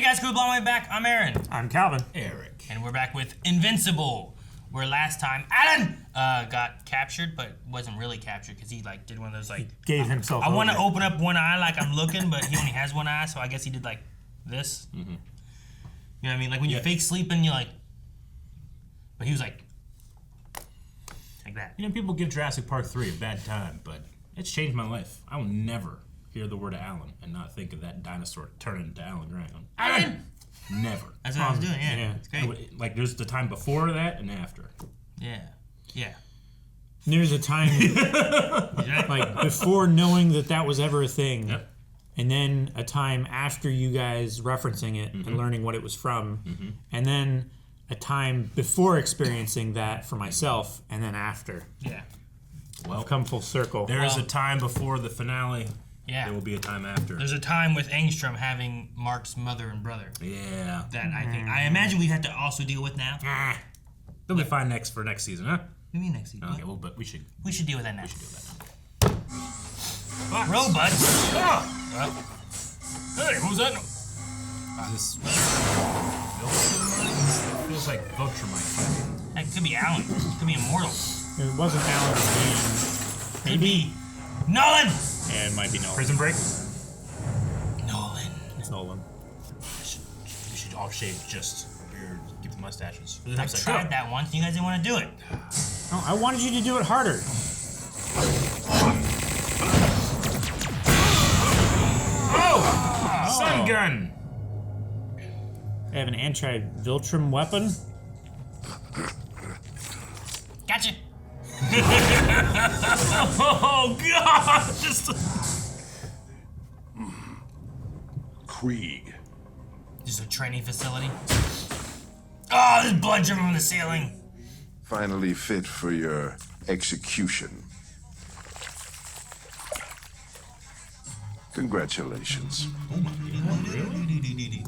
guys, cool, blow my back. I'm Aaron. I'm Calvin. Eric. And we're back with Invincible, where last time Alan got captured, but wasn't really captured because he like did one of those like... He gave himself I want to open up one eye like I'm looking, but he only has one eye, so I guess he did like this. Mm-hmm. You know what I mean? Like when you fake sleeping, you're like... But he was like that. You know, people give Jurassic Park 3 a bad time, but it's changed my life. I will never hear the word Alan and not think of that dinosaur turning into Alan Grant. Alan! Never. That's what I was doing, yeah. It's great. Like, there's the time before that and after. Yeah. Yeah. There's a time, like, before knowing that was ever a thing. Yep. And then a time after you guys referencing it and learning what it was from. Mm-hmm. And then a time before experiencing that for myself, and then after. Yeah. Well, come full circle. There is a time before the finale. Yeah. There will be a time after. There's a time with Engstrom having Mark's mother and brother. Yeah. That I imagine we have to also deal with now. They'll be fine for next season, huh? What do you mean next season? Okay, well, but we should deal with that now. We should deal with that now. Robots. Hey, who's that? This feels like Viltrumite. That could be Alan. It could be Immortal. It wasn't Alan's game. Could be Nolan. Yeah, it might be Nolan. Prison Break? Nolan. It's Nolan. We should all shave just beard, keep the mustaches. I tried that once. You guys didn't want to do it. No, I wanted you to do it harder. Oh! Sun gun! I have an anti-Viltrum weapon. Gotcha. Oh God! Just Krieg. Just a training facility. Oh, there's blood dripping from the ceiling. Finally fit for your execution. Congratulations.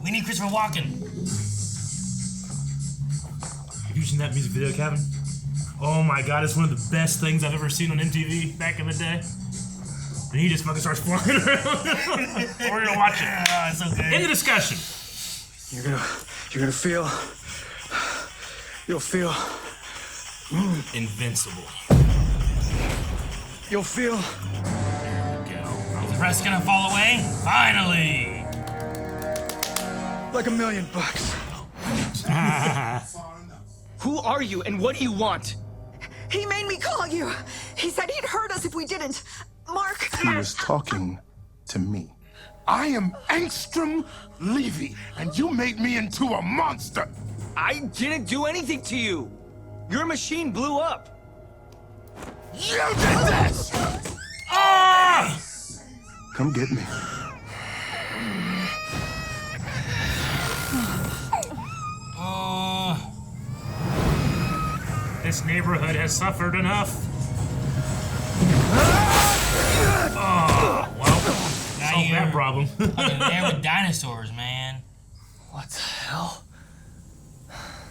We need Christopher Walken. Have you seen that music video, Kevin? Oh my God, it's one of the best things I've ever seen on MTV back in the day. And he just fucking starts flying around. We're gonna watch it. Oh, it's so good. End of discussion. You'll feel Invincible. You'll feel There we go. Is the rest gonna fall away? Finally. like $1,000,000. Who are you and what do you want? He made me call you. He said he'd hurt us if we didn't. Mark. He was talking to me. I am Engstrom Levy, and you made me into a monster. I didn't do anything to you. Your machine blew up. You did this! Ah! Come get me. This neighborhood has suffered enough. Well, solve that problem. Fucking there with dinosaurs, man. What the hell?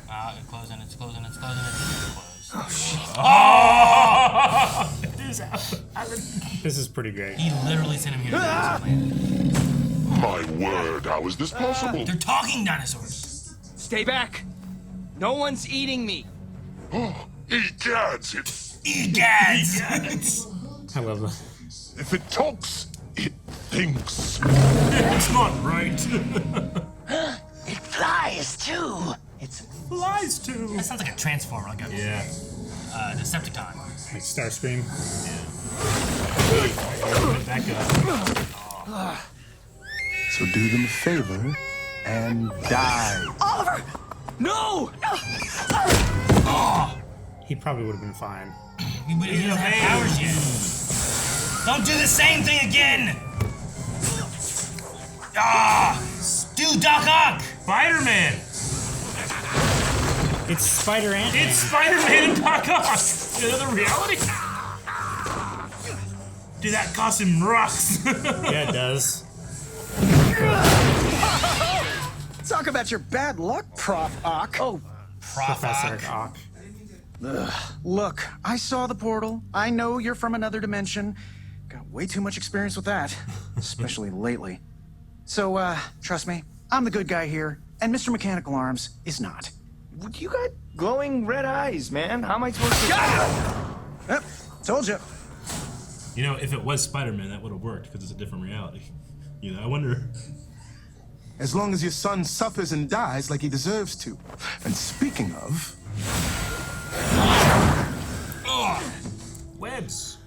It's closing, it's closing, it's closing, it's closed. Oh, shit. Oh! It is Alan. This is pretty great. He literally sent him here to do something. My word, how is this possible? They're talking dinosaurs. Stay back. No one's eating me. Oh, egads, it. Egads! I love that. If it talks, it thinks. It's not right. It flies too. It's Flies too. That sounds like a transformer, like a Decepticon. Like Starscream. Back up. So do them a favor and die. Oliver! No! He probably would have been fine. He doesn't have powers yet. Don't do the same thing again! Do Doc Ock! Spider-Man. It's Spider-Man. It's Spider-Man and Doc Ock. Another reality. Dude, that costume rocks. Yeah, it does. Talk about your bad luck, Prof. Ock. Oh, Professor Ock. Look, I saw the portal. I know you're from another dimension. Got way too much experience with that, especially lately. So, trust me, I'm the good guy here, and Mr. Mechanical Arms is not. You got glowing red eyes, man. How am I supposed to... Yep, told you. You know, if it was Spider-Man, that would have worked because it's a different reality. You know, I wonder. As long as your son suffers and dies like he deserves to. And speaking of... Webs.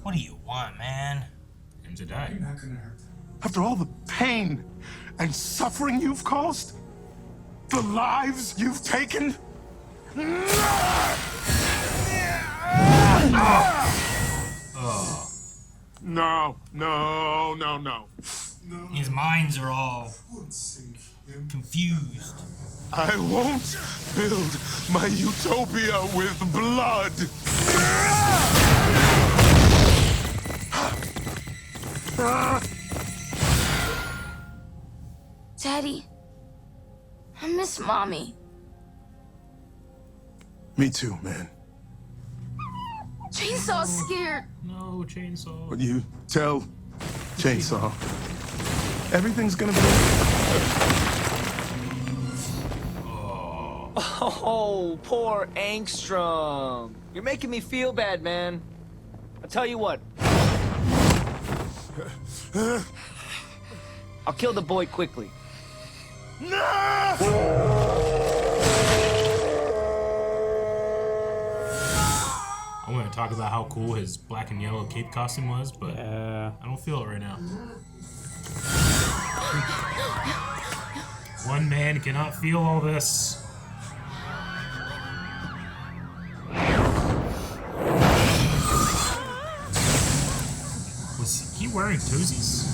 What do you want, man? Him to die. After all the pain and suffering you've caused? The lives you've taken? No. His minds are all confused. I won't build my utopia with blood. Daddy, I miss Mommy. Me too, man. Chainsaw's scared. No, Chainsaw. What you tell Chainsaw, everything's gonna be okay. Oh, poor Angstrom. You're making me feel bad, man. I'll tell you what. I'll kill the boy quickly. I want to talk about how cool his black and yellow cape costume was, but I don't feel it right now. One man cannot feel all this. Was he wearing toesies?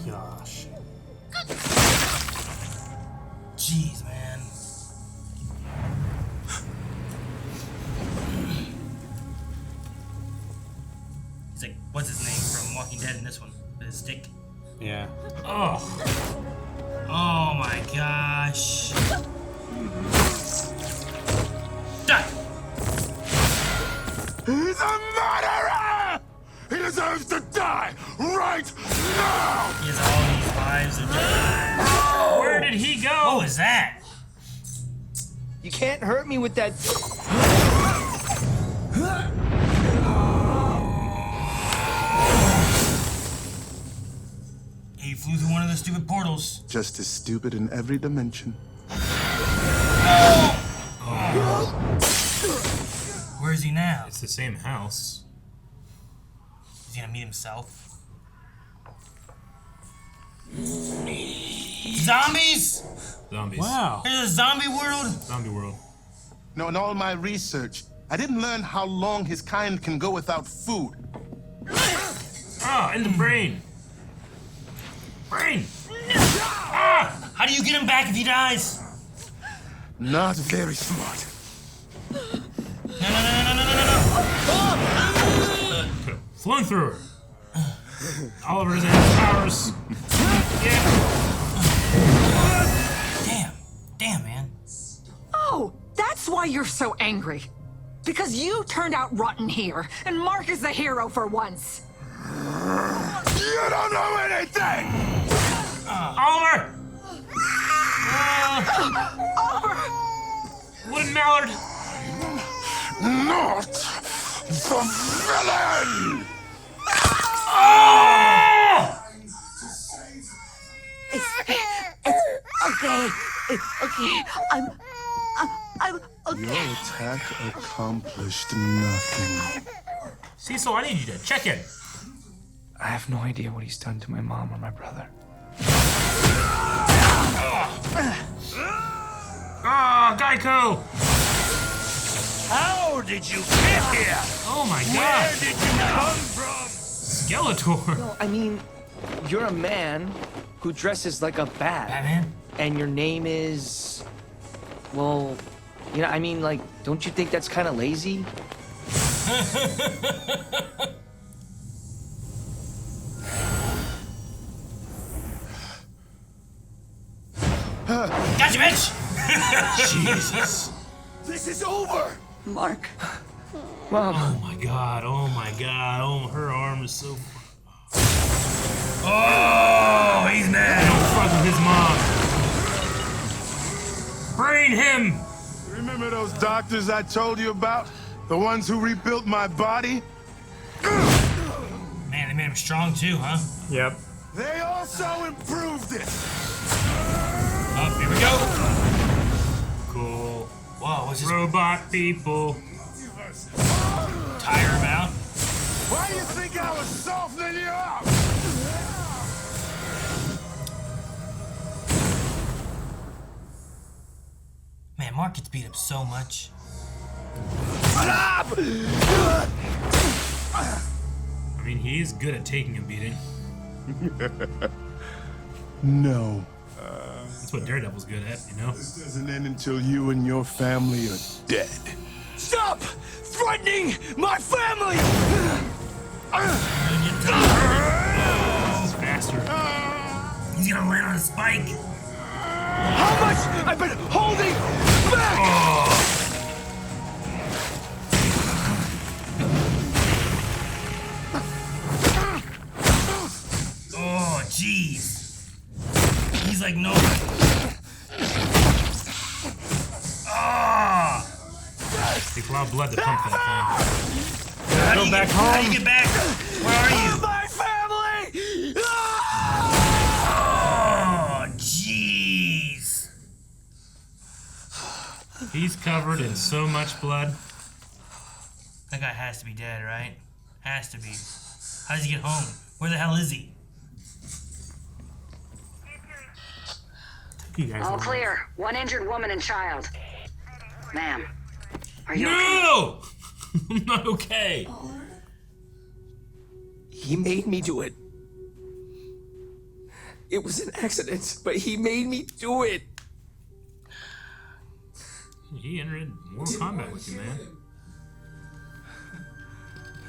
Gosh. Jeez, man. He's like, what's his name from Walking Dead in this one? With his stick. Yeah. Oh, Oh my gosh. Die! He's a murderer! He deserves to die right now! He has all these lives of die. where did he go? What was that? You can't hurt me with that. He flew through one of the stupid portals. Just as stupid in every dimension. Where is he now? It's the same house. Is he gonna meet himself? Zombies! Zombies. Wow. There's a zombie world? Zombie world. No, in all my research, I didn't learn how long his kind can go without food. Ah, in the brain. Brain. How do you get him back if he dies? Not very smart. No. Could have flown through her. Oliver doesn't have powers. Yeah. Damn, man. Oh, that's why you're so angry. Because you turned out rotten here, and Mark is the hero for once. You don't know anything! Oliver! Oliver! Wooden Mallard! Not the villain! Okay. Okay. I'm okay. Your attack accomplished nothing. Cecil, I need you to check in. I have no idea what he's done to my mom or my brother. Ah, Geico! How did you get here? Oh my Where god! did you come from? Skeletor! No, I mean, you're a man who dresses like a bat. Batman? And your name is... Well, you know, I mean, like, don't you think that's kind of lazy? Got you, bitch! Jesus. This is over! Mark. Mom. Oh my god. Oh my god. Oh, her arm is so. Oh, he's mad. Don't fuck with his mom. Brain him. Remember those doctors I told you about? The ones who rebuilt my body? Man, they made him strong too, huh? Yep. They also improved it! Oh, here we go. Cool. Whoa, what's this? Robot people. Tire him out. Why do you think I was softening you up? Man, Mark gets beat up so much. I mean, he is good at taking a beating. No. That's what Daredevil's good at, you know? This doesn't end until you and your family are dead. Stop threatening my family! This is faster. He's gonna land on a spike. How much I've been holding back! Oh, jeez. He's like, no. Ah! Takes a lot of blood to pump that How do Go you back get, How do home. you get back? Where are you? My family! Oh, jeez. thing. He's covered in so much blood. That guy has to be dead, right? Has to be. How does he get home? Where the hell is he? You guys All know. clear. One injured woman and child. Ma'am, are you okay? No! I'm not okay. He made me do it. It was an accident, but he made me do it. He entered Mortal Kombat with you, man.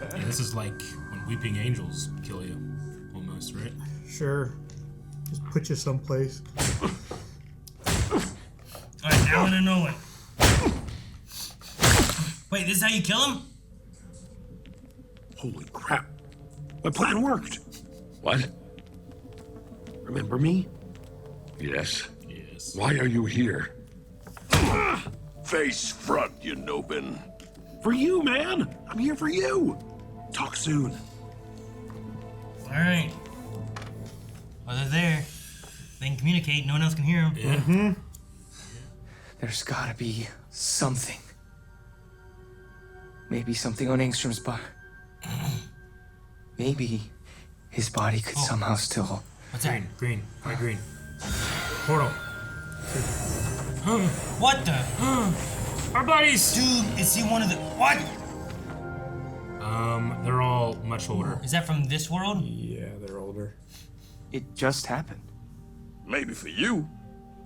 Yeah, this is like when weeping angels kill you, almost, right? Sure. Just put you someplace. Alright, Alan and Nolan. Wait, this is how you kill him? Holy crap. My plan worked. What? Remember me? Yes. Yes. Why are you here? Face front, you Nobin. For you, man. I'm here for you. Talk soon. Alright. Well, they're there. They can communicate, no one else can hear them. Yeah. There's gotta be something. Maybe something on Engstrom's body. Maybe his body could somehow still. What's that? Green. Why green? Portal. What the? Our buddies! Dude, is he one of the. What? They're all much older. Is that from this world? Yeah, they're older. It just happened. Maybe for you.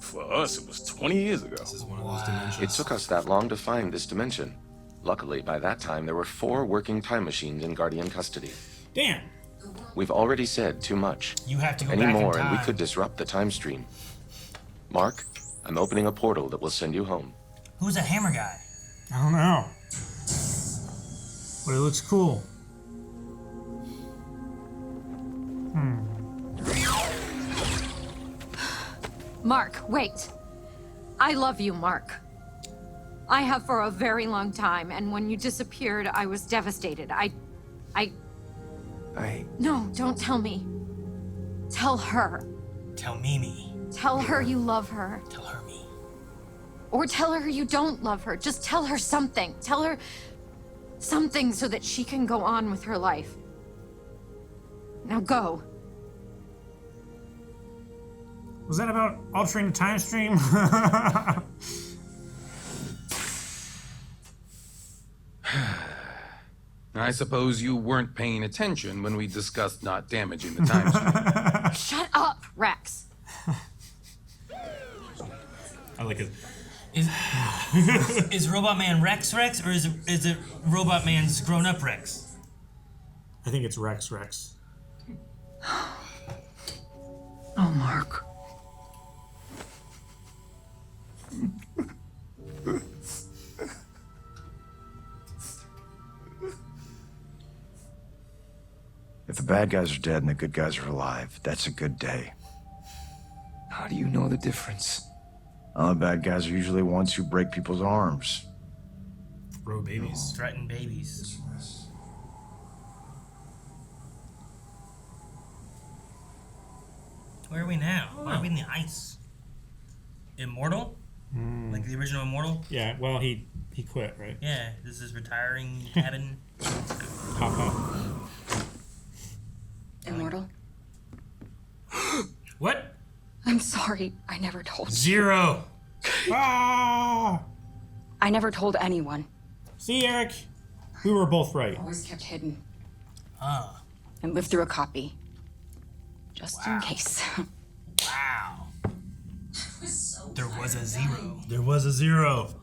For us, it was 20 years ago. This is one of those dimensions. It took us that long to find this dimension. Luckily, by that time, there were 4 working time machines in Guardian custody. Damn. We've already said too much. You have to go Any back in more, time. and we could disrupt the time stream. Mark, I'm opening a portal that will send you home. Who's that hammer guy? I don't know. But it looks cool. Mark, wait. I love you, Mark. I have for a very long time, and when you disappeared, I was devastated. No, don't tell me. Tell her. Tell Mimi. Tell her you love her. Tell her me. Or tell her you don't love her. Just tell her something. Tell her something so that she can go on with her life. Now go. Was that about altering the time stream? I suppose you weren't paying attention when we discussed not damaging the time stream. Shut up, Rex. I like it. Is Robot Man Rex, or is it Robot Man's grown-up Rex? I think it's Rex. Oh, Mark. If the bad guys are dead and the good guys are alive, that's a good day. How do you know the difference? The bad guys are usually ones who break people's arms. Throw babies. Threaten babies. Where are we now? Why are we in the ice? Immortal? Like the original Immortal? Yeah, well, he quit, right? Yeah, this is retiring cabin. Immortal? What? I'm sorry. I never told you. 0. Ah! I never told anyone. See, Eric? We were both right. Always kept hidden. Ah. And lived through a copy. Just in case. Wow. There was a 0. There was a 0.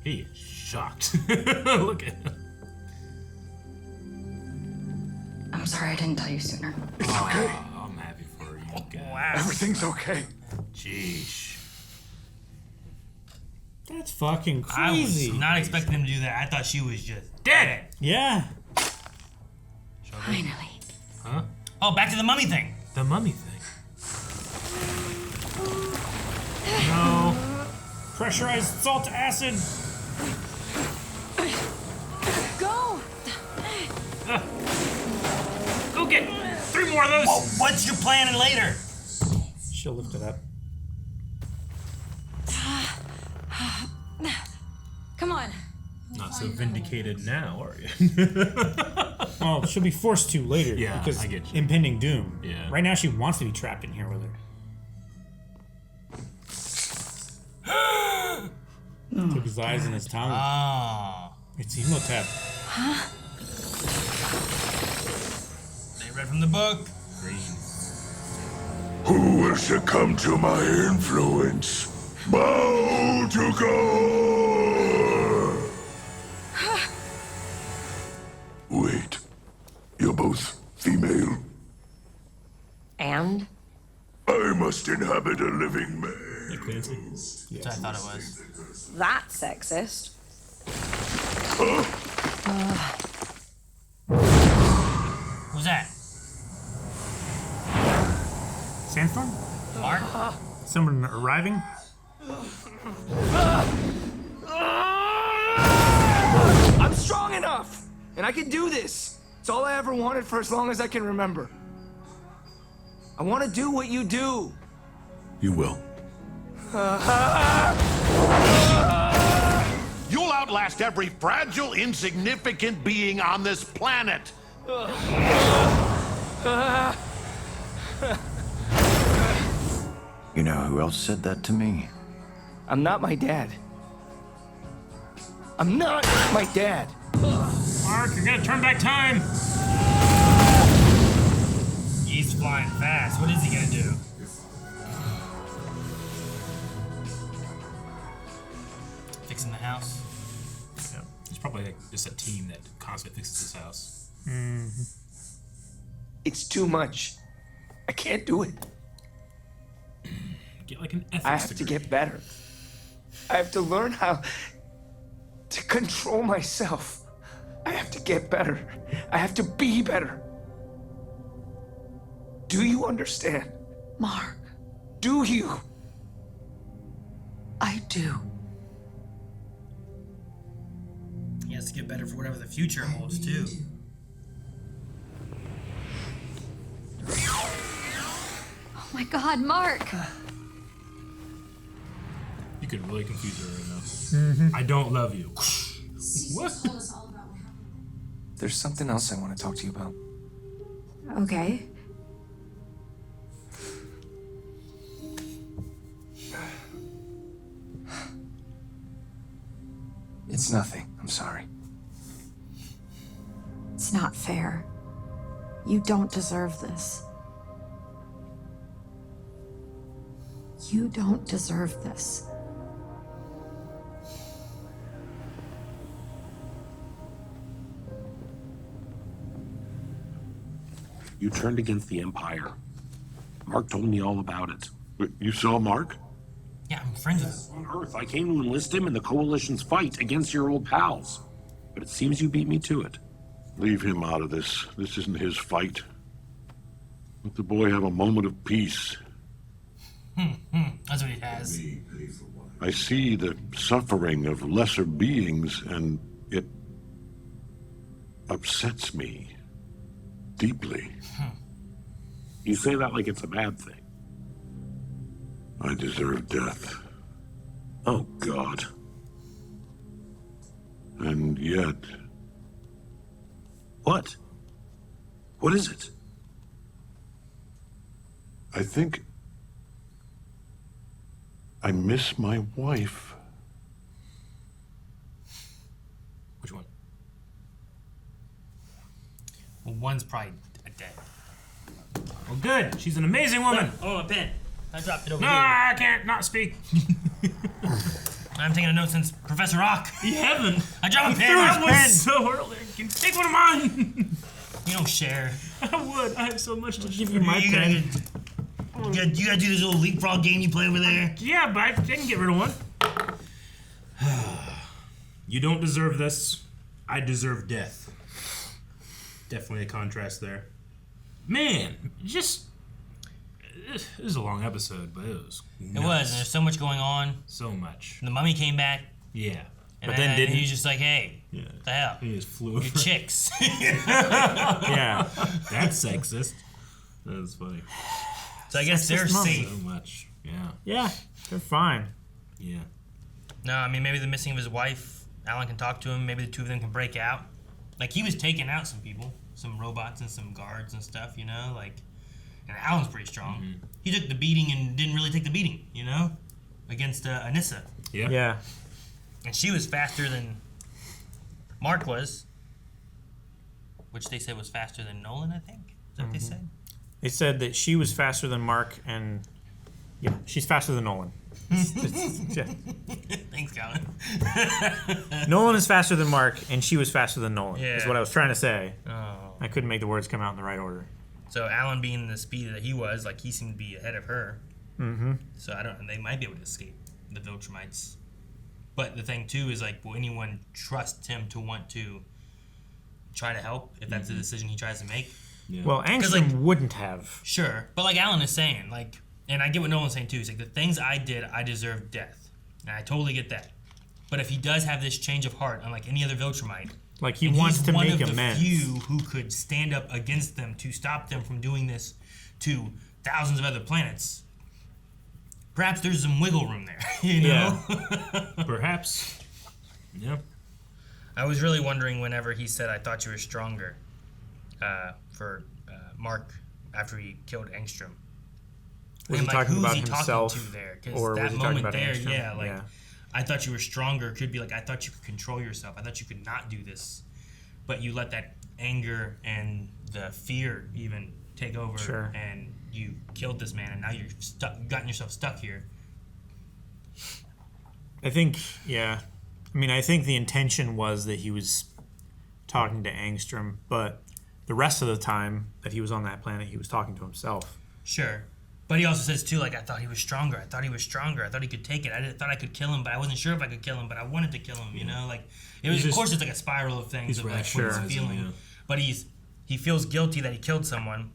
He is shocked. Look at him. I'm sorry I didn't tell you sooner. It's okay. I'm happy for you guys. Wow. Everything's okay. Jeez. That's fucking I crazy. was not expecting him to do that. I thought she was just dead. Yeah. Finally. Huh? Oh, back to the mummy thing. The mummy thing. No. Pressurized salt acid. Go! Go get 3 more of those. Whoa, what's your plan later? She'll lift it up. Come on. Not so vindicated now, are you? Well, she'll be forced to later. Yeah, because I get you. impending doom. Yeah. Right now, she wants to be trapped in here with her. Took his eyes and his tongue. Ah. It's Emotep. Huh? They read from the book. Green. Who will succumb to my influence? Bow to God! Wait. You're both female? And? I must inhabit a living man. That's what I thought it was. That's sexist. Who's that? Sandstorm? Mark? Someone arriving? I'm strong enough! And I can do this! It's all I ever wanted for as long as I can remember. I want to do what you do. You will. You'll outlast every fragile, insignificant being on this planet. You know who else said that to me? I'm not my dad. I'm not my dad. Mark, you're gonna turn back time. He's flying fast. What is he gonna do? Fixing the house. Yeah. It's probably like just a team that constantly fixes his house. Mm-hmm. It's too much. I can't do it. Get like an ethics I have to degree. get better. I have to learn how to control myself. I have to get better. I have to be better. Do you understand? Mark. Do you? I do. He has to get better for whatever the future holds, too. Oh my God, Mark! You could really confuse her right now. Mm-hmm. I don't love you. What? There's something else I want to talk to you about. Okay. It's nothing. I'm sorry. It's not fair. You don't deserve this. You don't deserve this. You turned against the Empire. Mark told me all about it. You saw Mark? Yeah, I'm friends with him. On Earth, I came to enlist him in the Coalition's fight against your old pals. But it seems you beat me to it. Leave him out of this. This isn't his fight. Let the boy have a moment of peace. That's what he has. I see the suffering of lesser beings, and it upsets me deeply. You say that like it's a bad thing. I deserve death. Oh, God. And yet... What? What is it? I think... I miss my wife. Which one? Well, one's probably dead. Well, good. She's an amazing woman. Oh, a pen. I dropped it over No, here. I can't not speak. I'm taking a note since Professor Rock. You haven't. I dropped a pen. That was so early. Can you take one of mine? You don't share. I would. I have so much to Give you my pen. You gotta do this little leapfrog game you play over there. Yeah, but I can get rid of one. You don't deserve this. I deserve death. Definitely a contrast there. Man, just... This is a long episode, but it was nuts. It was, and there's so much going on. So much. The mummy came back. Yeah. But then didn't he? He was just like, hey, yeah. What the hell? He just flew You're over. chicks. Yeah. That's sexist. That's funny. So I guess they're safe. So much. Yeah. Yeah, they're fine. Yeah. No, I mean, maybe the missing of his wife, Alan can talk to him. Maybe the two of them can break out. Like, he was taking out some people, some robots and some guards and stuff, you know? Like, and Alan's pretty strong. Mm-hmm. He took the beating and didn't really take the beating, you know? Against Anissa. Yeah. Yeah. And she was faster than Mark was. Which they said was faster than Nolan, I think. Is that what they said? They said that she was faster than Mark, and yeah, she's faster than Nolan. Yeah. Thanks, Colin. Nolan is faster than Mark, and she was faster than Nolan. Yeah. Is what I was trying to say. Oh. I couldn't make the words come out in the right order. So Alan being the speed that he was, like, he seemed to be ahead of her. Mm-hmm. So I don't. They might be able to escape the Viltrumites. But the thing too is, like, will anyone trust him to want to try to help if that's the decision he tries to make? Yeah. Well, Angstrom wouldn't have. Sure, but like Alan is saying, like, and I get what Nolan's saying too. He's like, the things I did, I deserve death, and I totally get that. But if he does have this change of heart, unlike any other Viltrumite, like he wants to make amends, he's one of the few who could stand up against them to stop them from doing this to thousands of other planets. Perhaps there's some wiggle room there, you know? Yeah. Perhaps. Yeah. I was really wondering whenever he said, I thought you were stronger, for Mark after he killed Angstrom. Was he talking about himself? Or was he talking about Angstrom? Yeah, like, I thought you were stronger. Could be like, I thought you could control yourself. I thought you could not do this. But you let that anger and the fear even take over. Sure. And you killed this man, and now you're stuck, gotten yourself stuck here. I think, yeah. I mean, I think the intention was that he was talking to Angstrom, but the rest of the time that he was on that planet, he was talking to himself. Sure. But he also says, too, like, I thought he was stronger. I thought he was stronger. I thought he could take it. I thought I could kill him, but I wasn't sure if I could kill him, but I wanted to kill him, you know? Like, it was, of course, it's like a spiral of things of, like, what he's feeling. Yeah. But he feels guilty that he killed someone,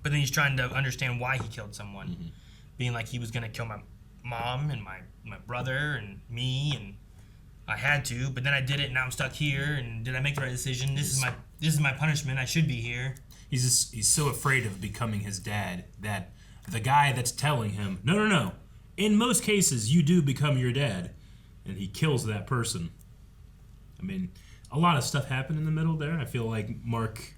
but then he's trying to understand why he killed someone. Being like, he was going to kill my mom and my brother and me, and I had to, but then I did it, and now I'm stuck here, and did I make the right decision? This is my punishment. I should be here. He's so afraid of becoming his dad that the guy that's telling him, no, in most cases, you do become your dad, and he kills that person. I mean, a lot of stuff happened in the middle there. I feel like Mark,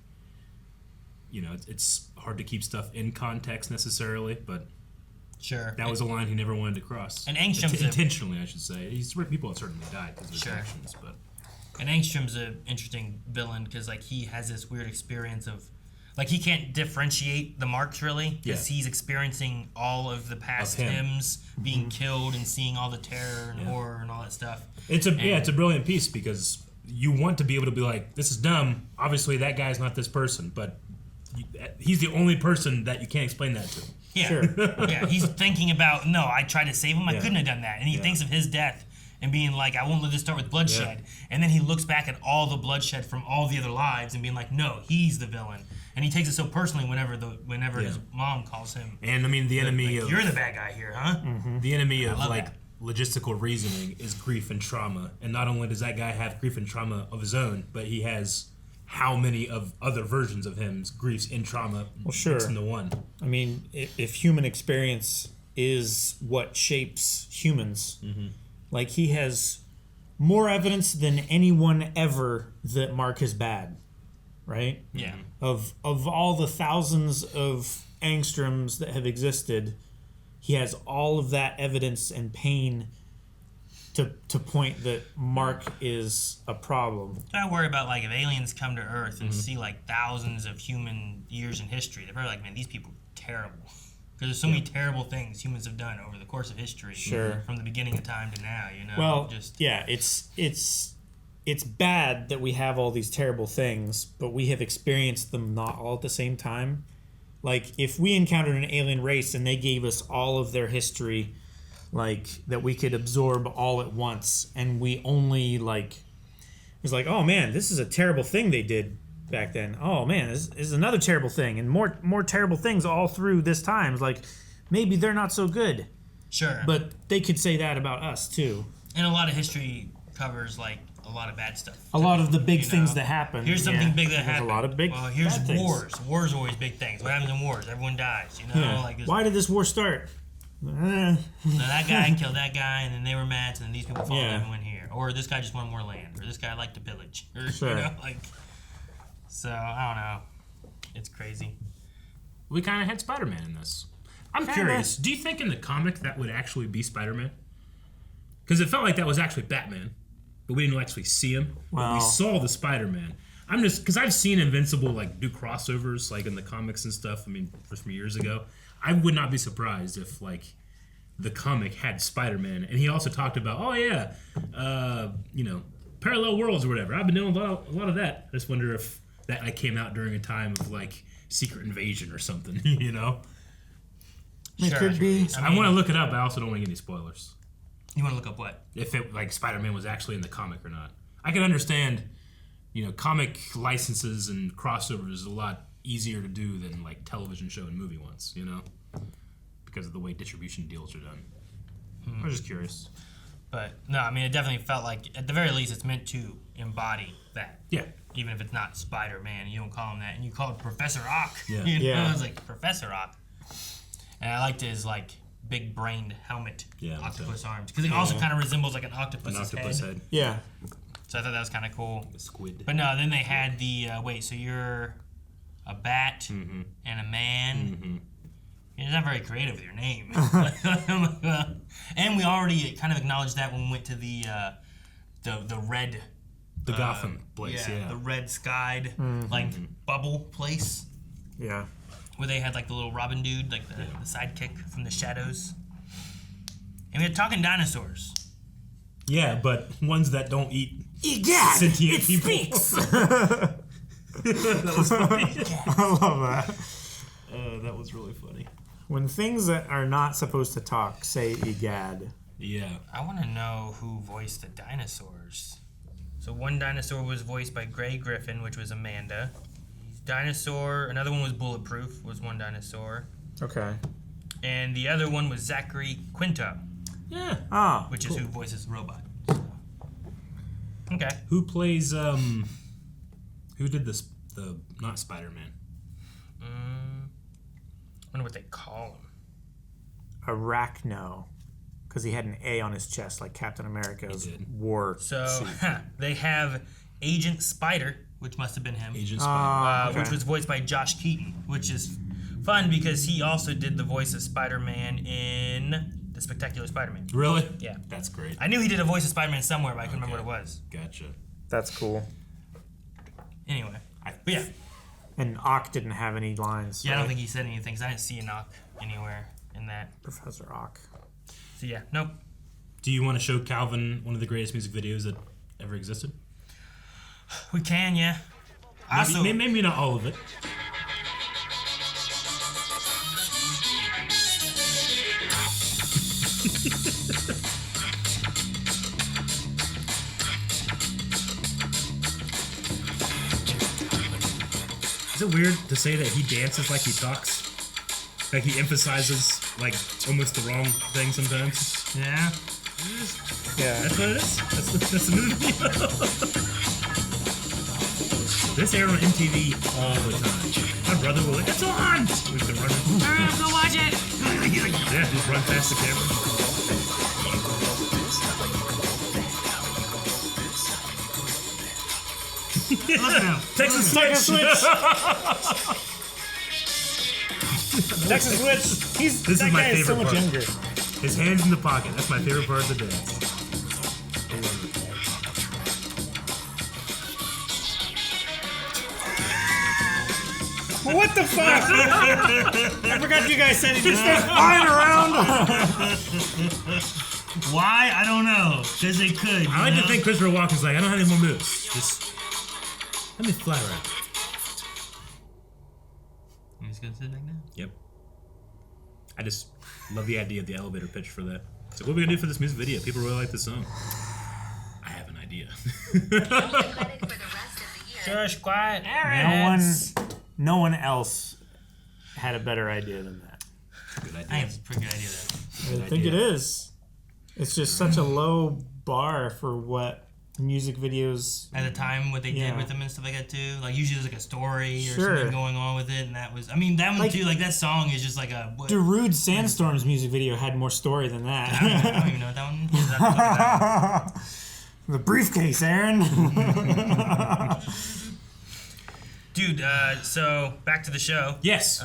you know, it's hard to keep stuff in context necessarily, but sure, that was a line he never wanted to cross. And Angstrom's intentionally, I should say. People have certainly died because of his actions, but. And Angstrom's an interesting villain because, like, he has this weird experience of, like, he can't differentiate the marks really because he's experiencing all of the past hymns being killed and seeing all the terror and horror and all that stuff. It's a brilliant piece because you want to be able to be like, this is dumb. Obviously, that guy's not this person, but he's the only person that you can't explain that to. Yeah, yeah. He's thinking about, no, I tried to save him. I couldn't have done that, and he thinks of his death and being like, I won't let this start with bloodshed. Yeah. And then he looks back at all the bloodshed from all the other lives and being like, no, he's the villain. And he takes it so personally whenever his mom calls him. And I mean, the enemy of... You're the bad guy here, huh? Mm-hmm. The enemy of like logistical reasoning is grief and trauma. And not only does that guy have grief and trauma of his own, but he has how many of other versions of him's griefs and trauma mixed into one. I mean, if human experience is what shapes humans, like he has more evidence than anyone ever that Mark is bad, right? Yeah. Of all the thousands of angstroms that have existed, he has all of that evidence and pain to point that Mark is a problem. I worry about like if aliens come to Earth and see like thousands of human years in history, they're probably like, man, these people are terrible. Because there's so many terrible things humans have done over the course of history, from the beginning of time to now. You know. Well, it's bad that we have all these terrible things, but we have experienced them not all at the same time. Like if we encountered an alien race and they gave us all of their history, like that we could absorb all at once, and we only like it was like, oh man, this is a terrible thing they did back then. Oh man, this is another terrible thing, and more terrible things all through this time. It's like maybe they're not so good. Sure. But they could say that about us too. And a lot of history covers like a lot of bad stuff. A lot of the big things that happen. Here's something big that happened. A lot of big. Well, here's bad wars. Things. Wars are always big things. What happens in wars? Everyone dies. You know. Yeah. Like why did this war start? So that guy killed that guy, and then they were mad, and then these people followed everyone here. Or this guy just wanted more land, or this guy liked to pillage, or you know, like. So I don't know. It's crazy. We kind of had Spider-Man in this. I'm curious. Do you think in the comic that would actually be Spider-Man? Because it felt like that was actually Batman, but we didn't actually see him. But we saw the Spider-Man. I'm just because I've seen Invincible like do crossovers like in the comics and stuff. I mean, from years ago. I would not be surprised if like the comic had Spider-Man, and he also talked about, parallel worlds or whatever. I've been doing a lot of that. I just wonder if that like came out during a time of like Secret Invasion or something, you know? It could be. I want to look it up. I also don't want to get any spoilers. You want to look up what? If it like Spider-Man was actually in the comic or not. I can understand, comic licenses and crossovers is a lot easier to do than like television show and movie ones, because of the way distribution deals are done. I was just curious. But no, I mean, it definitely felt like, at the very least, it's meant to embody that. Yeah. Even if it's not Spider-Man, you don't call him that, and you call it Professor Ock. Yeah. I was like, Professor Ock. And I liked his like big-brained helmet, octopus arms, because it also kind of resembles like an octopus's head. Yeah. So I thought that was kind of cool. The squid. But no, then they had the so you're a bat and a man. You're not very creative with your name. And we already kind of acknowledged that when we went to the red... The Gotham place, yeah. The red skied, bubble place. Yeah. Where they had like the little Robin dude, like the sidekick from the shadows. And we had talking dinosaurs. Yeah, but ones that don't eat Egad, sentient it people. Speaks. That was funny. I love that. That was really funny. When things that are not supposed to talk say egad. Yeah. I want to know who voiced the dinosaurs. So one dinosaur was voiced by Gray Griffin, which was Amanda. Another one was Bulletproof, was one dinosaur. Okay. And the other one was Zachary Quinto. Yeah. Which is who voices the robot. Okay. Who plays, who did this, not Spider-Man? I wonder what they call him. Arachno. Because he had an A on his chest, like Captain America's war suit. They have Agent Spider, which must have been him. Agent Spider. Which was voiced by Josh Keaton, which is fun because he also did the voice of Spider-Man in The Spectacular Spider-Man. Really? Yeah. That's great. I knew he did a voice of Spider-Man somewhere, but I couldn't remember what it was. Gotcha. That's cool. Anyway. But yeah. And Ock didn't have any lines. Yeah, right? I don't think he said anything, because I didn't see an Ock anywhere in that. Professor Ock. So yeah, nope. Do you want to show Calvin one of the greatest music videos that ever existed? We can, yeah. Maybe not all of it. Is it weird to say that he dances like he talks? Like he emphasizes like almost the wrong thing sometimes? Yeah. Yeah. That's what it is? That's the movie? This aired on MTV all the time. My brother will like, it's on! We used to run. Go watch it! Yeah, just run past the camera. Look at him. Texas Switch! Texas Switch! This that is my guy is so favorite much part. younger. His hands in the pocket. That's my favorite part of the dance. I love it. What the fuck? I forgot you guys said he just starts flying around. Why? I don't know. Because they could. I like to think Christopher Walken's like, I don't have any more moves. Just let me fly around. I'm just gonna sit back down. Yep. I just love the idea of the elevator pitch for that. So what are we gonna do for this music video? People really like this song. I have an idea. Shush, quiet. No one else had a better idea than that. Good idea. I think it's a pretty good idea, though. I think it is. It's just such a low bar for what music videos at the time, what they did with them and stuff like that too. Like usually there's like a story or something going on with it, and that was. I mean, that one Like, too. Like that song is just like a. What? Darude Sandstorm's music video had more story than that. I don't even know what that one is. I have to look at that. The briefcase, Aaron. Dude, so back to the show. Yes.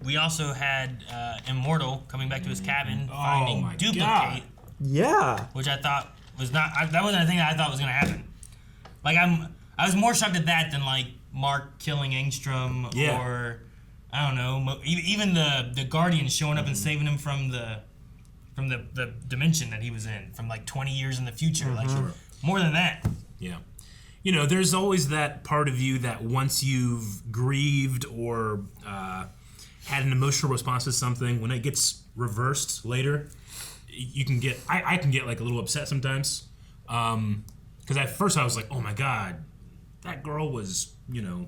We also had Immortal coming back to his cabin, finding my Duplicate. God. Yeah. Which I thought was not. That wasn't a thing that I thought was gonna happen. Like I was more shocked at that than like Mark killing Engstrom or I don't know, even the Guardian showing up and saving him from the dimension that he was in from like 20 years in the future. Like more than that. Yeah. You know, there's always that part of you that once you've grieved or had an emotional response to something, when it gets reversed later, you can get. I can get like a little upset sometimes, because at first I was like, oh my god, that girl was, you know,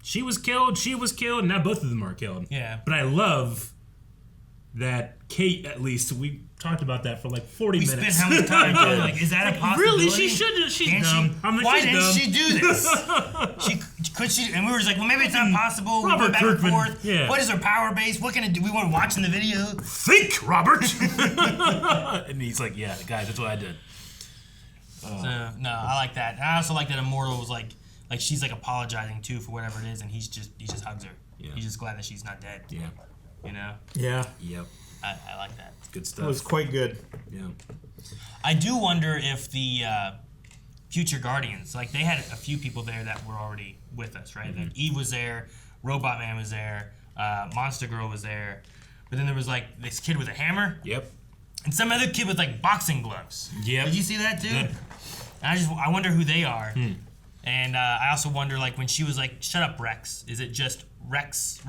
she was killed, and now both of them are killed. Yeah. But I love that Kate, at least, we talked about that for like 40 minutes. We spent how much time doing like, is that a possibility? Really? She shouldn't. She's dumb. Why didn't she do this? Could she? And we were just like, well, maybe it's not possible. We went back and forth. Yeah. What is her power base? What can it do? We weren't watching the video. Think, Robert. And he's like, yeah, guys, that's what I did. So no, I like that. And I also like that Immortal was like she's like apologizing too for whatever it is, and he just hugs her. Yeah. He's just glad that she's not dead. Yeah. You know. Yeah. Yep. I like that. Good stuff. It was quite good. Yeah. I do wonder if the future Guardians, like they had a few people there that were already with us, right? Like Eve was there, Robot Man was there, Monster Girl was there, but then there was like this kid with a hammer. Yep. And some other kid with like boxing gloves. Yep. Did you see that too? Yep. I wonder who they are. And I also wonder like when she was like, "Shut up, Rex." Is it just Rex?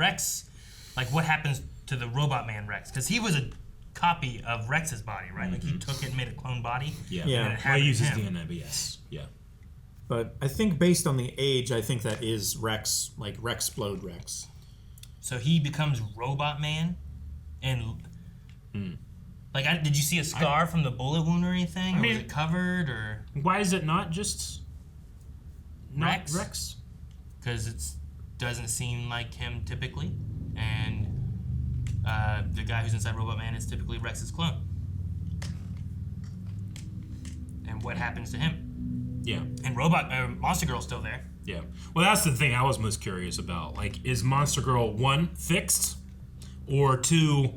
Like what happens to the Robot Man Rex? Because he was a copy of Rex's body, right? Like he took it and made a clone body. Yeah. And it Well, he uses him. DNA, but yes. Yeah. But I think based on the age, I think that is Rex, like Rexplode Rex. So he becomes Robot Man, and like, did you see a scar from the bullet wound or anything? Or was it covered or? Why is it not just Rex? Rex? Because it doesn't seem like him typically, and the guy who's inside Robot Man is typically Rex's clone. And what happens to him? Yeah. And Monster Girl's still there. Yeah. Well, that's the thing I was most curious about. Like, is Monster Girl 1 fixed, or 2,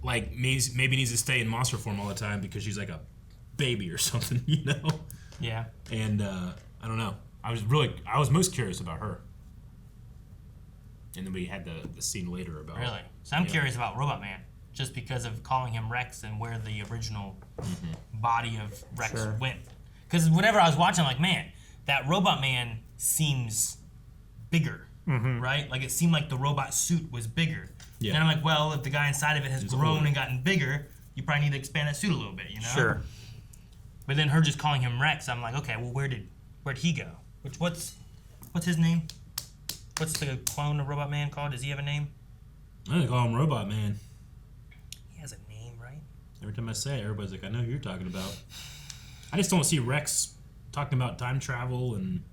like maybe needs to stay in monster form all the time because she's like a baby or something, you know? Yeah. And I don't know. I was most curious about her. And then we had the scene later about. Really? So I'm curious about Robot Man, just because of calling him Rex and where the original body of Rex went. Because whenever I was watching, I'm like, man, that Robot Man seems bigger, right? Like it seemed like the robot suit was bigger. Yeah. And I'm like, well, if the guy inside of it has grown and gotten bigger, you probably need to expand that suit a little bit, you know? Sure. But then her just calling him Rex, I'm like, okay, well, where'd he go? What's his name? what's the clone of Robot Man called? Does he have a name? I think call him Robot Man. He has a name, right? Every time I say it, everybody's like, I know who you're talking about. I just don't see Rex talking about time travel and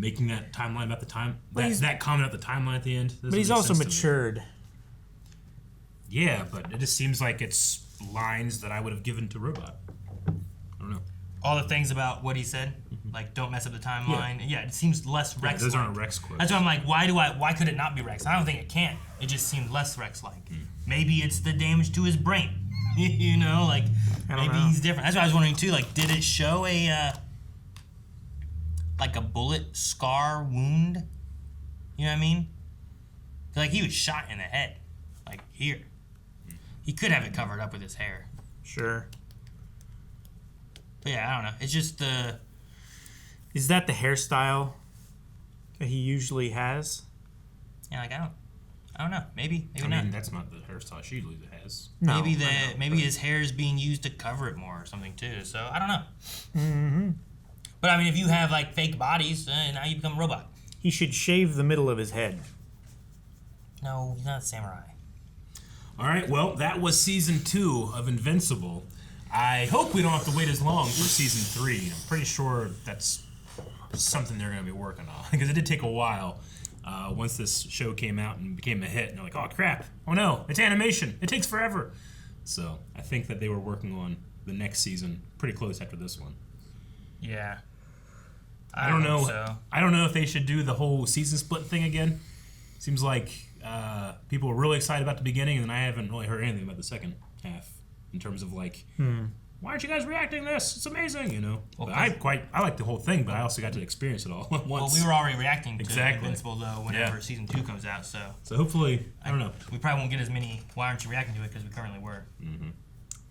making that timeline about the time. That comment at the timeline at the end. But he's also matured. Yeah, but it just seems like it's lines that I would have given to Robot. I don't know. All the things about what he said, like don't mess up the timeline. Yeah, it seems less Rex. Those aren't Rex quotes. That's why I'm like, why could it not be Rex? I don't think it can. It just seemed less Rex-like. Maybe it's the damage to his brain. You know, like maybe he's different. That's what I was wondering too. Like, did it show a like a bullet scar wound? You know what I mean? Like he was shot in the head, like here. He could have it covered up with his hair. Sure. But yeah, I don't know. It's just Is that the hairstyle that he usually has? Yeah, like I don't know. Maybe I not. mean, that's not the hairstyle she usually has. No, maybe his hair is being used to cover it more or something too. So I don't know. Mm-hmm. But I mean, if you have like fake bodies, now you become a robot. He should shave the middle of his head. No, he's not a samurai. All right, well, that was season 2 of Invincible. I hope we don't have to wait as long for season 3. I'm pretty sure that's something they're going to be working on because it did take a while once this show came out and became a hit. And they're like, oh, crap. Oh, no, it's animation. It takes forever. So I think that they were working on the next season pretty close after this one. Yeah. I don't know. So. I don't know if they should do the whole season split thing again. Seems like people were really excited about the beginning, and I haven't really heard anything about the second half in terms of like, why aren't you guys reacting to this? It's amazing, you know. Well, I like the whole thing, but I also got to experience it all at once. Well, we were already reacting to Exactly. Invincible though whenever season 2 comes out. So hopefully, I don't know. We probably won't get as many. Why aren't you reacting to it? Because we currently were. Mm-hmm.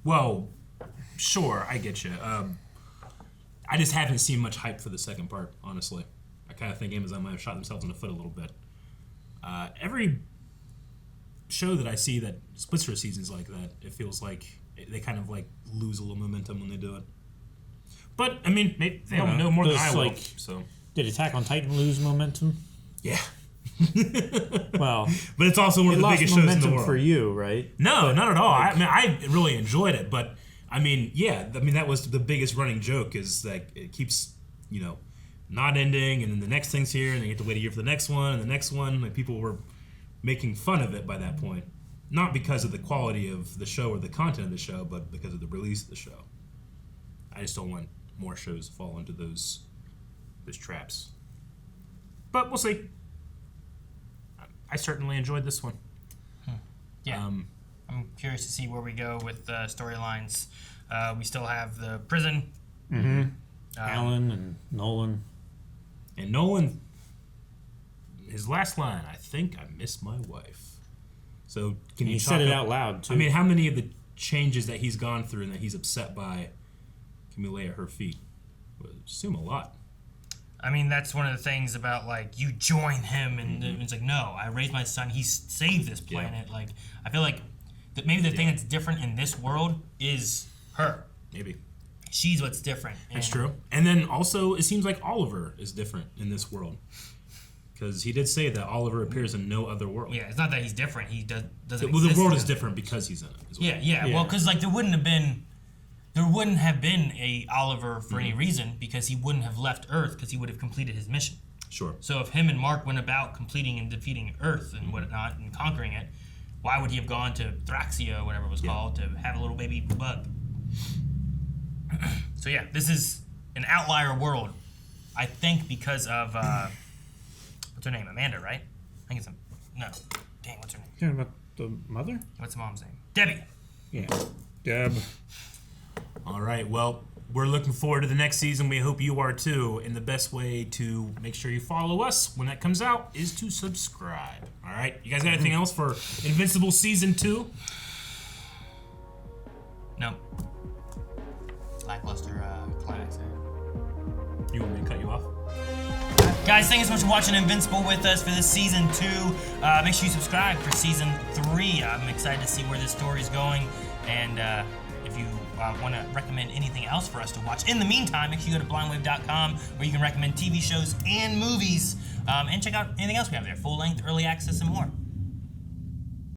Well, sure, I get you. I just haven't seen much hype for the second part, honestly. I kind of think Amazon might have shot themselves in the foot a little bit. Every show that I see that splits for seasons like that, it feels like they kind of like lose a little momentum when they do it. But I mean, they don't know more than I will. So did Attack on Titan lose momentum? Yeah. Well, but it's also one of the biggest shows in the world for you, right? No, not at all. Like, I really enjoyed it, but I mean, yeah, that was the biggest running joke is that it keeps, not ending, and then the next thing's here, and they get to wait a year for the next one, and the next one. Like, people were making fun of it by that point, not because of the quality of the show or the content of the show, but because of the release of the show. I just don't want more shows to fall into those traps. But we'll see. I certainly enjoyed this one. Yeah. I'm curious to see where we go with storylines. We still have the prison. Mm-hmm. Alan and Nolan. And Nolan, his last line, I think I miss my wife. So can you said it out loud, too. I mean, how many of the changes that he's gone through and that he's upset by can we lay at her feet? I would assume a lot. I mean, that's one of the things about, like, you join him, and it's like, no, I raised my son, he saved this planet. Yeah. Like, I feel like maybe the thing that's different in this world is her. Maybe. She's what's different. That's true. And then also, it seems like Oliver is different in this world. Because he did say that Oliver appears in no other world. Yeah, it's not that he's different. He doesn't Well, the world is different because he's in it. Yeah. Well, because, like, there wouldn't have been a Oliver for any reason because he wouldn't have left Earth because he would have completed his mission. Sure. So if him and Mark went about completing and defeating Earth and whatnot and conquering it, why would he have gone to Thraxia or whatever it was called to have a little baby bug? So yeah, this is an outlier world. I think because of what's her name? Amanda, right? I think it's no. Dang, what's her name? Talking about the mother? What's the mom's name? Debbie. Yeah, Deb. All right, well, we're looking forward to the next season. We hope you are too. And the best way to make sure you follow us when that comes out is to subscribe. All right, you guys got anything else for Invincible Season 2? No. Lackluster climax. You want me to cut you off? Guys, thank you so much for watching Invincible with us for this Season 2. Make sure you subscribe for Season 3. I'm excited to see where this story is going. And if you want to recommend anything else for us to watch in the meantime, make sure you go to blindwave.com where you can recommend TV shows and movies And check out anything else we have there. Full length, early access, and more.